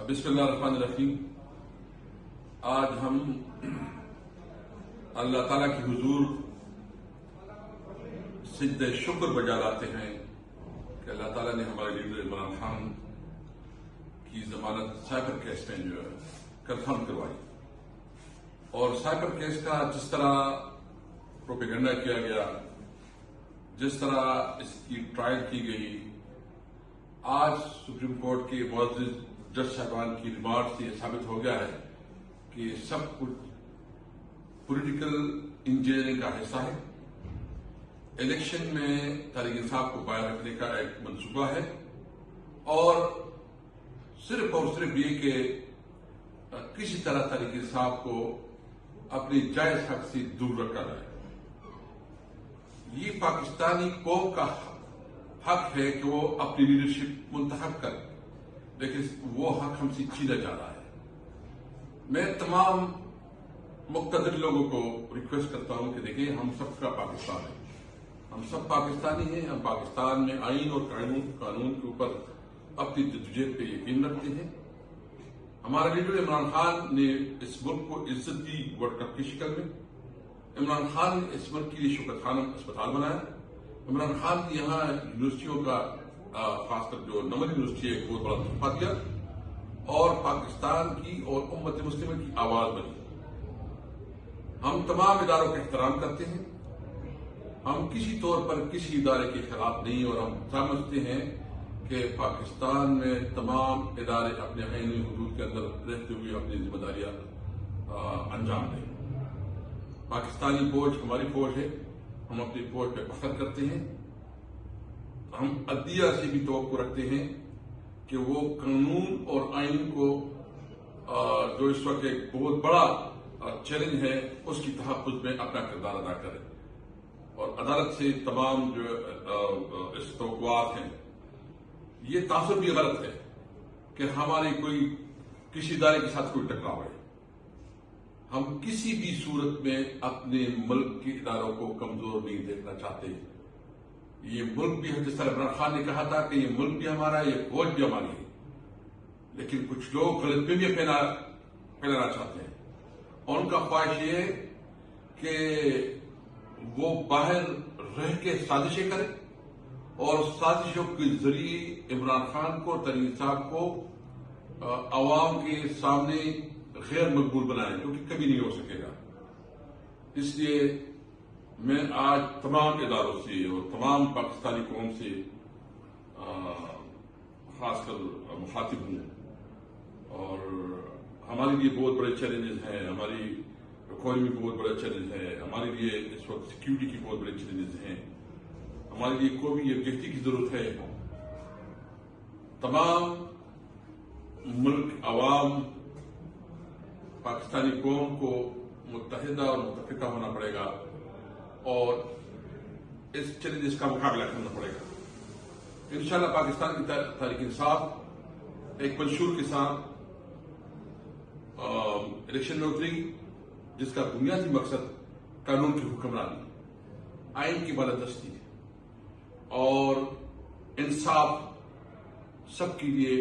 بسم اللہ الرحمن الرحیم۔ آج ہم اللہ تعالیٰ کی حضور سجدہ شکر بجا لاتے ہیں کہ اللہ تعالیٰ نے ہمارے لیڈر عمران خان کی ضمانت سائبر کیس میں جو ہے کنفرم کروائی، اور سائبر کیس کا جس طرح پروپیگنڈا کیا گیا، جس طرح اس کی ٹرائل کی گئی، آج سپریم کورٹ کے معزز جج صاحبان کی ریمارک سے یہ ثابت ہو گیا ہے کہ سب کچھ پولیٹیکل انجینئرنگ کا حصہ ہے۔ الیکشن میں تحریک انصاف کو باہر رکھنے کا ایک منصوبہ ہے، اور صرف یہ کہ کسی طرح تحریک انصاف کو اپنی جائز حق سے دور رکھا جائے۔ یہ پاکستانی قوم کا حق ہے کہ وہ اپنی لیڈرشپ منتخب کرے، لیکن وہ حق ہم سے چھینا جا رہا ہے۔ میں تمام مقتدر لوگوں کو ریکویسٹ کرتا ہوں کہ دیکھیں، ہم سب کا پاکستان ہے، ہم سب پاکستانی ہیں، ہم پاکستان میں آئین اور قانون کے اوپر اپنی جدوجہد پہ یقین رکھتے ہیں۔ ہمارے لیڈر عمران خان نے اس ملک کو عزت دی ورلڈ کپ کی شکل میں۔ عمران خان نے اس ملک کے لیے شوکت خانم اسپتال بنایا۔ عمران خان نے یہاں یونیورسٹیوں کا خاص کر جو نمل یونیورسٹی ہے ایک بہت بڑا تحفہ دیا، اور پاکستان کی اور امت مسلمہ کی آواز بنی۔ ہم تمام اداروں کا احترام کرتے ہیں، ہم کسی طور پر کسی ادارے کے خلاف نہیں، اور ہم سمجھتے ہیں کہ پاکستان میں تمام ادارے اپنے آئینی حدود کے اندر رہتے ہوئے اپنی ذمہ داریاں انجام دیں۔ پاکستانی فوج ہماری فوج ہے، ہم اپنی فوج پہ فخر کرتے ہیں۔ ہم عدلیہ سے بھی توقع رکھتے ہیں کہ وہ قانون اور آئین کو جو اس وقت ایک بہت بڑا چیلنج ہے اس کی تحفظ میں اپنا کردار ادا کرے، اور عدالت سے تمام جو اس توقعات ہیں، یہ تعصب بھی غلط ہے کہ ہماری کوئی کسی ادارے کے ساتھ کوئی ٹکراؤ ہے۔ ہم کسی بھی صورت میں اپنے ملک کے اداروں کو کمزور نہیں دیکھنا چاہتے۔ یہ ملک بھی ہے، جس طرح عمران خان نے کہا تھا کہ یہ ملک بھی ہمارا ہے، یہ فوج بھی ہماری ہے، لیکن کچھ لوگ غلط فہمیاں پھیلانا چاہتے ہیں، اور ان کا خواہش یہ ہے کہ وہ باہر رہ کے سازشیں کریں، اور سازشوں کے ذریعے عمران خان کو، تحریک انصاف کو عوام کے سامنے غیر مقبول بنائیں، جو کہ کبھی نہیں ہو سکے گا۔ اس لیے میں آج تمام اداروں سے اور تمام پاکستانی قوم سے خاص کر مخاطب ہوں، اور ہمارے لیے بہت بڑے چیلنجز ہیں، ہماری اکانومی میں بہت بڑا چیلنج ہے، ہمارے لیے اس وقت سیکیورٹی کی بہت بڑے چیلنجز ہیں، ہمارے لیے قومی یکجہتی کی ضرورت ہے۔ تمام ملک عوام پاکستانی قوم کو متحدہ اور متفقہ ہونا پڑے گا، اور اس چیلنجز کا مقابلہ کرنا پڑے گا۔ انشاءاللہ پاکستان کی تحریک انصاف ایک منشور کے ساتھ الیکشن میں اتری، جس کا بنیادی مقصد قانون کی حکمرانی، آئین کی بالادستی اور انصاف، سب کے لیے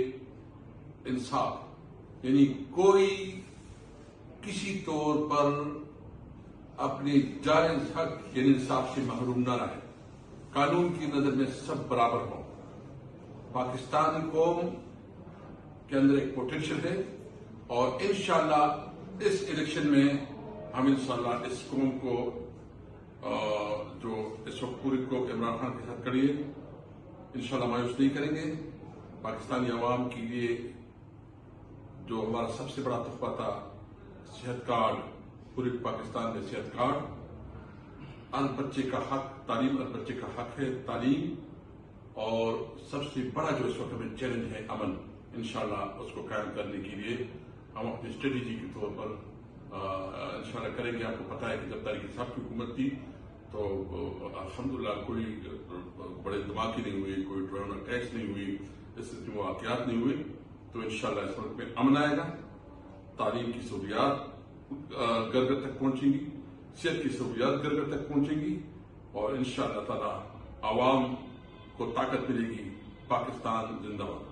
انصاف، یعنی کوئی کسی طور پر اپنی جائز حق یعنی انصاف سے محروم نہ رہے، قانون کی نظر میں سب برابر ہوں۔ پاکستانی قوم کے اندر ایک پوٹینشل ہے، اور انشاءاللہ اس الیکشن میں ہم انشاءاللہ اس قوم کو جو اس وقت پوری قوم عمران خان کے ساتھ کھڑی ہے، انشاءاللہ مایوس نہیں کریں گے۔ پاکستانی عوام کے لیے جو ہمارا سب سے بڑا تحفہ تھا، صحت کارڈ، پورے پاکستان میں صحت کارڈ، ہر بچے کا حق تعلیم، ہر بچے کا حق ہے تعلیم، اور سب سے بڑا جو اس وقت ہمیں چیلنج ہے امن، انشاءاللہ اس کو قائم کرنے کے لیے ہم اپنی اسٹریٹجی کے طور پر انشاءاللہ کریں گے۔ آپ کو پتا ہے کہ جب تحریک انصاف کی حکومت تھی تو الحمدللہ کوئی بڑے دھماکے نہیں ہوئے، کوئی ڈرون اٹیکس نہیں ہوئی، اس قسم کے واقعات نہیں ہوئے، تو انشاءاللہ اس وقت میں امن آئے گا، تعلیم کی سہولیات گھر گھر تک پہنچیں گی، صحت کی سہولیات گھر گھر تک پہنچیں گی، اور انشاءاللہ تعالی عوام کو طاقت ملے گی۔ پاکستان زندہ باد۔